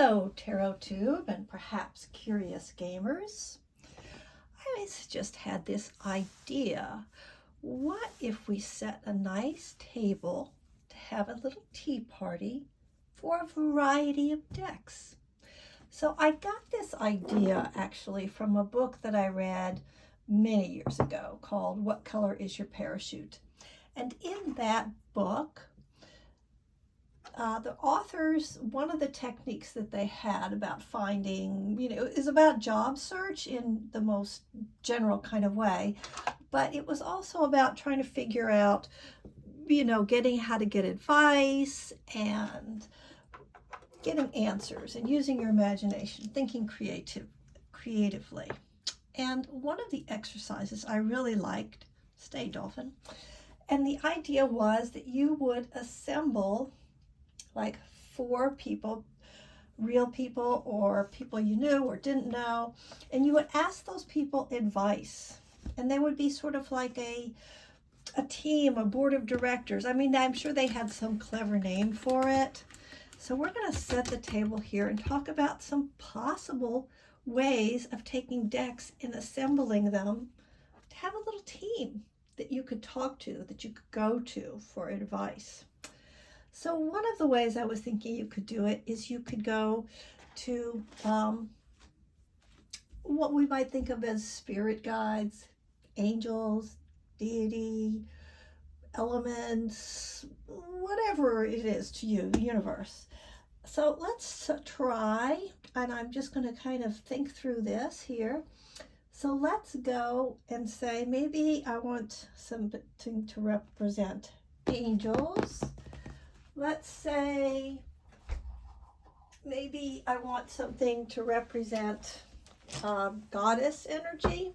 Hello, Tarot Tube and perhaps curious gamers. I just had this idea. What if we set a nice table to have a little tea party for a variety of decks? So I got this idea actually from a book that I read many years ago called What Color Is Your Parachute? And in that book, the authors, one of the techniques that they had about finding, is about job search in the most general kind of way, but it was also about trying to figure out, getting how to get advice and getting answers and using your imagination, thinking creatively. And one of the exercises I really liked, stay dolphin, and the idea was that you would assemble like 4 people, real people or people you knew or didn't know, and you would ask those people advice. And they would be sort of like a team, a board of directors. I mean, I'm sure they had some clever name for it. So we're going to set the table here and talk about some possible ways of taking decks and assembling them to have a little team that you could talk to, that you could go to for advice. So one of the ways I was thinking you could do it is you could go to what we might think of as spirit guides, angels, deity, elements, whatever it is to you, the universe. So let's try, and I'm just going to kind of think through this here. So let's go and say maybe I want something to represent angels. Let's say maybe I want something to represent goddess energy.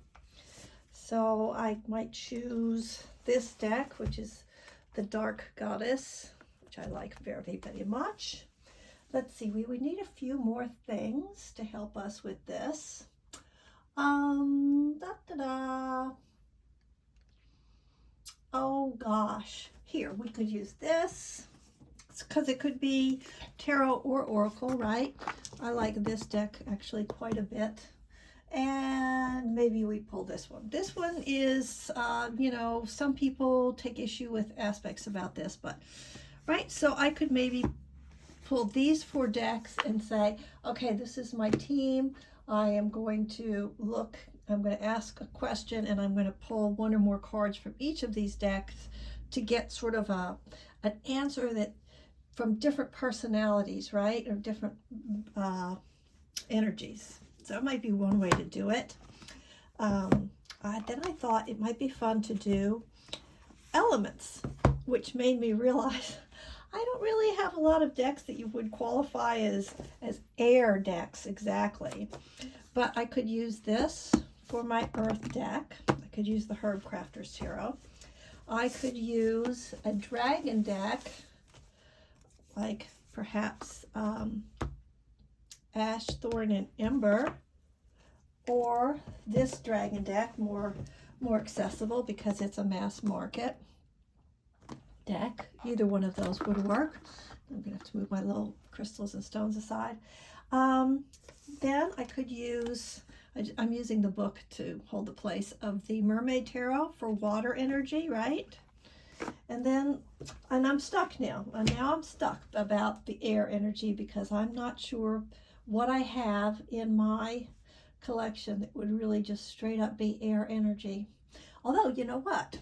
So I might choose this deck, which is the Dark Goddess, which I like very, very much. Let's see, we would need a few more things to help us with this. Oh gosh, here, we could use this, because it could be tarot or oracle, right? I like this deck actually quite a bit. And maybe we pull this one. This one is, some people take issue with aspects about this, but, right? So I could maybe pull these 4 decks and say, okay, this is my team. I am going to look, I'm going to ask a question, and I'm going to pull 1 or more cards from each of these decks to get sort of an answer that from different personalities, right? Or different energies. So it might be one way to do it. Then I thought it might be fun to do elements, which made me realize I don't really have a lot of decks that you would qualify as air decks exactly. But I could use this for my earth deck. I could use the Herb Crafter's Tarot. I could use a dragon deck, like perhaps Ash, Thorn, and Ember, or this dragon deck, more accessible because it's a mass market deck. Either one of those would work. I'm gonna have to move my little crystals and stones aside. Then I could use, I'm using the book to hold the place of the Mermaid Tarot for water energy, right? And I'm stuck now. And now I'm stuck about the air energy because I'm not sure what I have in my collection that would really just straight up be air energy. Although, you know what?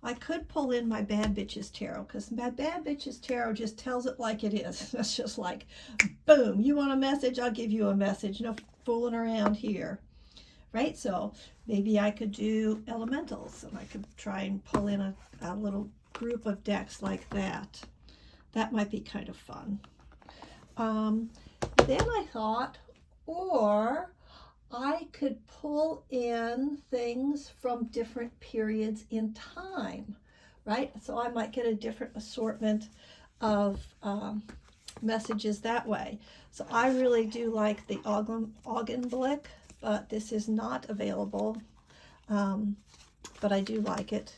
I could pull in my Bad Bitches Tarot, because my Bad Bitches Tarot just tells it like it is. It's just like, boom, you want a message? I'll give you a message. No fooling around here. Right? So maybe I could do elementals, and I could try and pull in a little group of decks like that. That might be kind of fun. Then I thought, or I could pull in things from different periods in time, right? So I might get a different assortment of messages that way. So I really do like the Augenblick, but this is not available. But I do like it,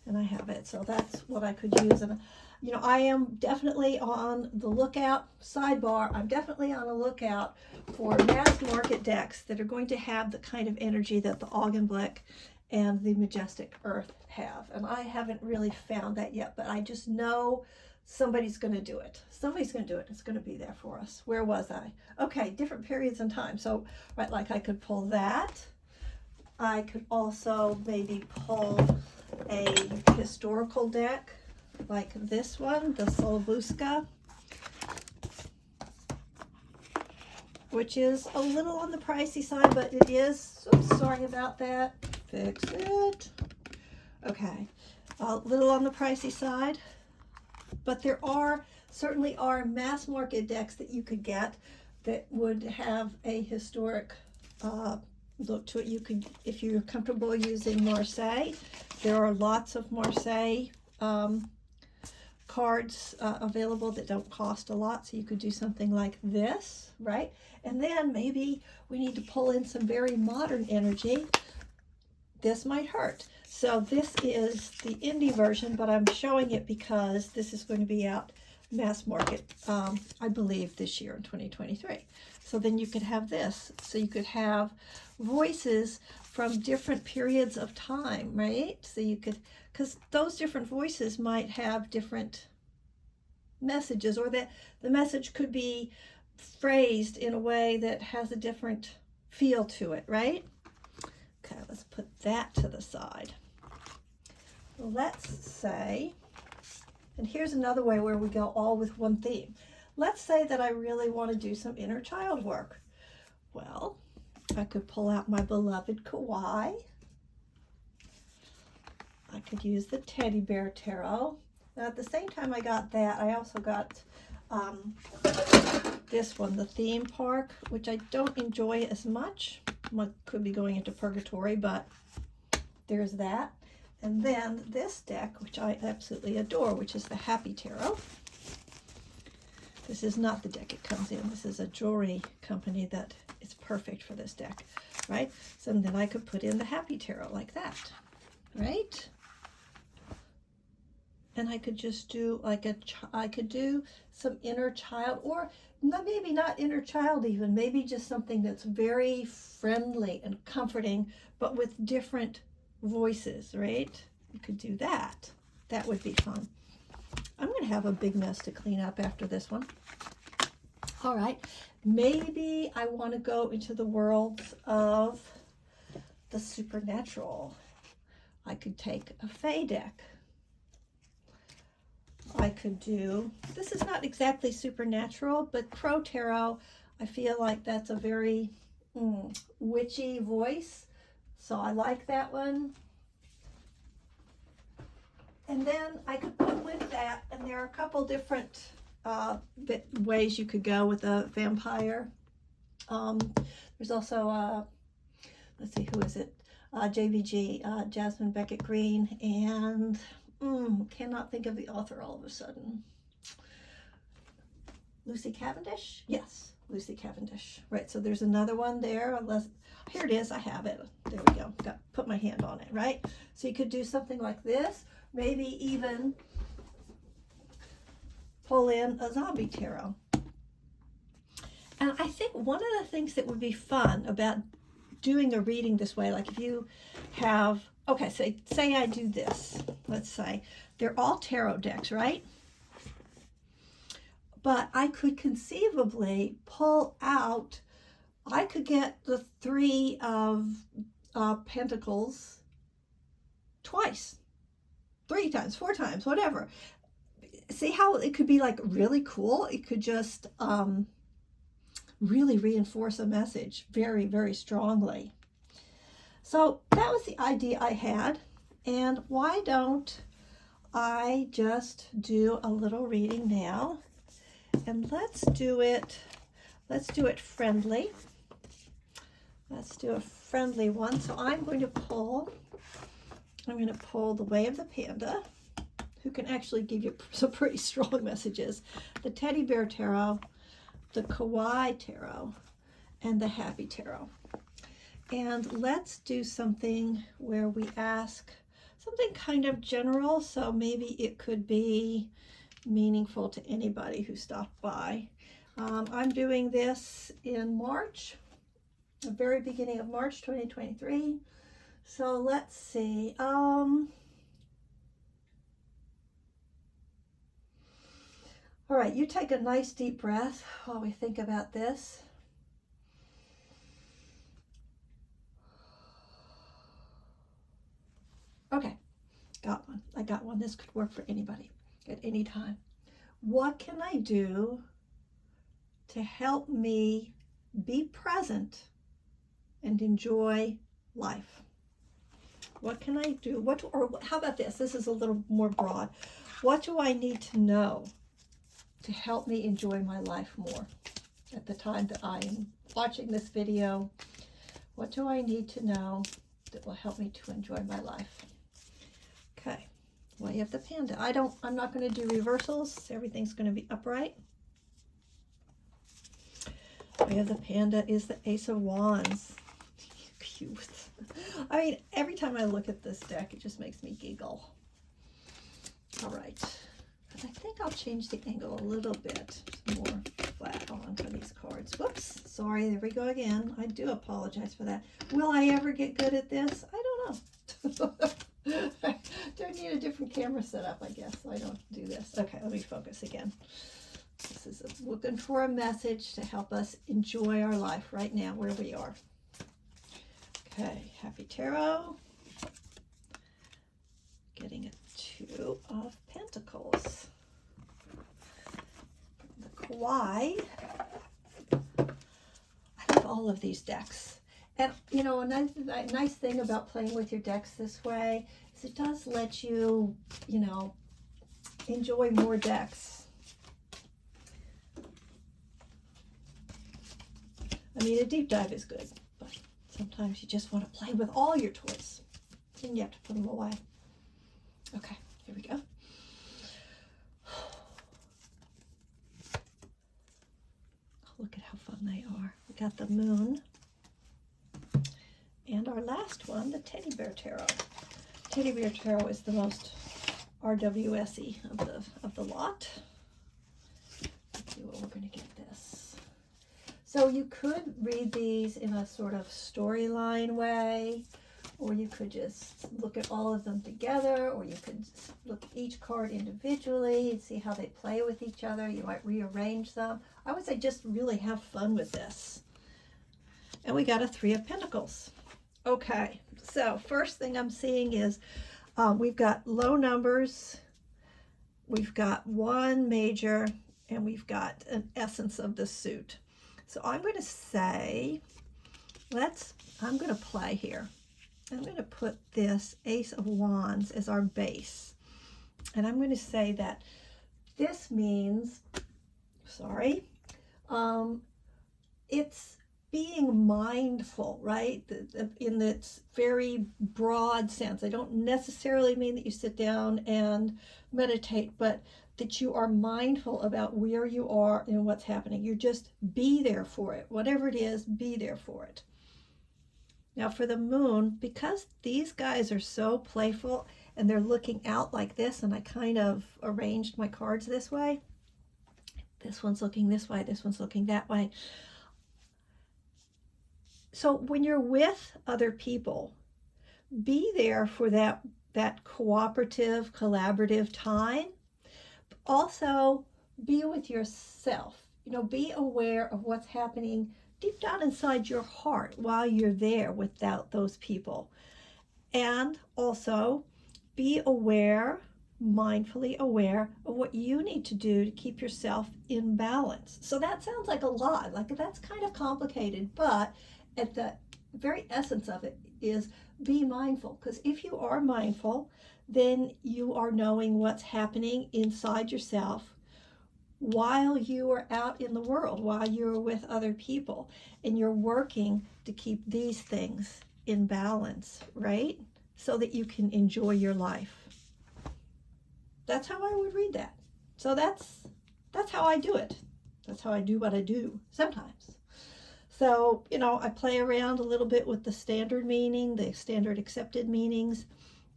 and I have it. So that's what I could use. And You know, I am definitely on the lookout, sidebar, I'm definitely on the lookout for mass market decks that are going to have the kind of energy that the Augenblick and the Majestic Earth have. And I haven't really found that yet, but I just know somebody's going to do it. Somebody's going to do it. It's going to be there for us. Where was I? Okay, different periods in time. So, right, like I could pull that. I could also maybe pull a historical deck like this one, the Solvuska, which is a little on the pricey side, but it is, oops, sorry about that, fix it. Okay, a little on the pricey side, but there are, certainly are mass market decks that you could get that would have a historic look to it. You could, if you're comfortable using Marseille, there are lots of Marseille cards available that don't cost a lot, so you could do something like this, right? And then maybe we need to pull in some very modern energy. This might hurt. So this is the indie version, but I'm showing it because this is going to be out mass market, I believe, this year in 2023. So then you could have this. So you could have voices from different periods of time, right? So you could, because those different voices might have different messages, or that the message could be phrased in a way that has a different feel to it, right? Okay, let's put that to the side. Let's say, and here's another way where we go all with one theme. Let's say that I really want to do some inner child work. Well, I could pull out my beloved Kawaii. I could use the Teddy Bear Tarot. Now at the same time I got that, I also got this one, the Theme Park, which I don't enjoy as much. I could be going into purgatory, but there's that. And then this deck, which I absolutely adore, which is the Happy Tarot. This is not the deck it comes in. This is a jewelry company that is perfect for this deck, right? So then I could put in the Happy Tarot like that, right? And I could just do like I could do some inner child, or maybe not inner child even, maybe just something that's very friendly and comforting, but with different voices, right? You could do that. That would be fun. I'm going to have a big mess to clean up after this one. All right, maybe I want to go into the worlds of the supernatural. I could take a Fae deck. I could do, this is not exactly supernatural, but Crow Tarot, I feel like that's a very witchy voice. So I like that one. And then I could put with that, and there are a couple different ways you could go with a vampire. There's also, let's see, who is it? JBG, Jasmine Beckett Green, and cannot think of the author all of a sudden. Lucy Cavendish? Yes, Lucy Cavendish. Right, so there's another one there. Here it is, I have it. There we go. Put my hand on it, right? So you could do something like this. Maybe even pull in a zombie tarot. And I think one of the things that would be fun about doing a reading this way, like if you have, okay, say I do this, let's say, they're all tarot decks, right? But I could conceivably pull out, I could get the Three of Pentacles twice, 3 times, 4 times, whatever. See how it could be like really cool? It could just really reinforce a message very, very strongly. So that was the idea I had. And why don't I just do a little reading now? And let's do it friendly. Let's do a friendly one. So I'm going to pull the Way of the Panda, who can actually give you some pretty strong messages, the Teddy Bear Tarot, the Kawaii Tarot, and the Happy Tarot. And let's do something where we ask something kind of general. So maybe it could be, meaningful to anybody who stopped by. I'm doing this in March, the very beginning of March 2023. So let's see. All right, you take a nice deep breath while we think about this. Okay, got one. I got one. This could work for anybody at any time. What can I do to help me be present and enjoy life? What can I do? Or how about this? This is a little more broad. What do I need to know to help me enjoy my life more at the time that I am watching this video? What do I need to know that will help me to enjoy my life? Okay, well, you have the panda. I'm not going to do reversals. Everything's going to be upright. We have the panda is the Ace of Wands. Cute. I mean, every time I look at this deck, it just makes me giggle. All right. I think I'll change the angle a little bit more flat on for these cards. Whoops. Sorry. There we go again. I do apologize for that. Will I ever get good at this? I don't know. Do I need a different camera setup, I guess, so I don't do this. Okay, let me focus again. This is looking for a message to help us enjoy our life right now where we are. Okay, Happy Tarot. Getting a 2 of Pentacles. The Kawaii. I love all of these decks. And, you know, a nice thing about playing with your decks this way is it does let you, you know, enjoy more decks. I mean, a deep dive is good, but sometimes you just want to play with all your toys, and you have to put them away. Okay, here we go. Look at how fun they are. We got the Moon. And our last one, the Teddy Bear Tarot. Teddy Bear Tarot is the most RWS-y of the lot. Let's see what we're going to get this. So you could read these in a sort of storyline way, or you could just look at all of them together, or you could look at each card individually and see how they play with each other. You might rearrange them. I would say just really have fun with this. And we got a 3 of Pentacles. Okay, so first thing I'm seeing is we've got low numbers, we've got 1 major, and we've got an essence of the suit. So I'm going to say, I'm going to play here. I'm going to put this Ace of Wands as our base. And I'm going to say that this means, it's being mindful, right? In its very broad sense. I don't necessarily mean that you sit down and meditate, but that you are mindful about where you are and what's happening. You just be there for it. Whatever it is, be there for it. Now for the Moon, because these guys are so playful and they're looking out like this, and I kind of arranged my cards this way. This one's looking this way, this one's looking that way. So when you're with other people, be there for that cooperative, collaborative time. Also, be with yourself. You know, be aware of what's happening deep down inside your heart while you're there without those people. And also, be aware, mindfully aware of what you need to do to keep yourself in balance. So that sounds like a lot, like that's kind of complicated, but at the very essence of it is be mindful, because if you are mindful, then you are knowing what's happening inside yourself while you are out in the world, while you're with other people, and you're working to keep these things in balance, right? So that you can enjoy your life. That's how I would read that. So that's how I do it. That's how I do what I do sometimes. So, you know, I play around a little bit with the standard meaning, the standard accepted meanings,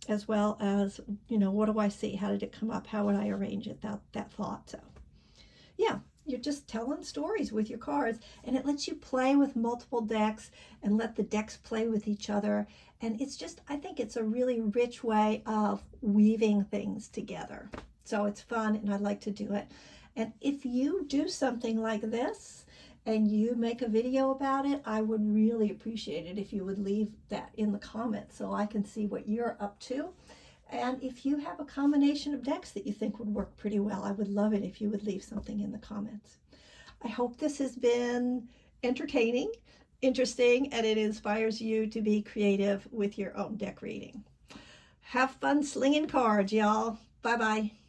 as well as, you know, what do I see? How did it come up? How would I arrange it? That thought. So yeah, you're just telling stories with your cards, and it lets you play with multiple decks and let the decks play with each other. And it's just, I think it's a really rich way of weaving things together. So it's fun, and I like to do it. And if you do something like this and you make a video about it, I would really appreciate it if you would leave that in the comments so I can see what you're up to. And if you have a combination of decks that you think would work pretty well, I would love it if you would leave something in the comments. I hope this has been entertaining, interesting, and it inspires you to be creative with your own deck reading. Have fun slinging cards, y'all. Bye-bye.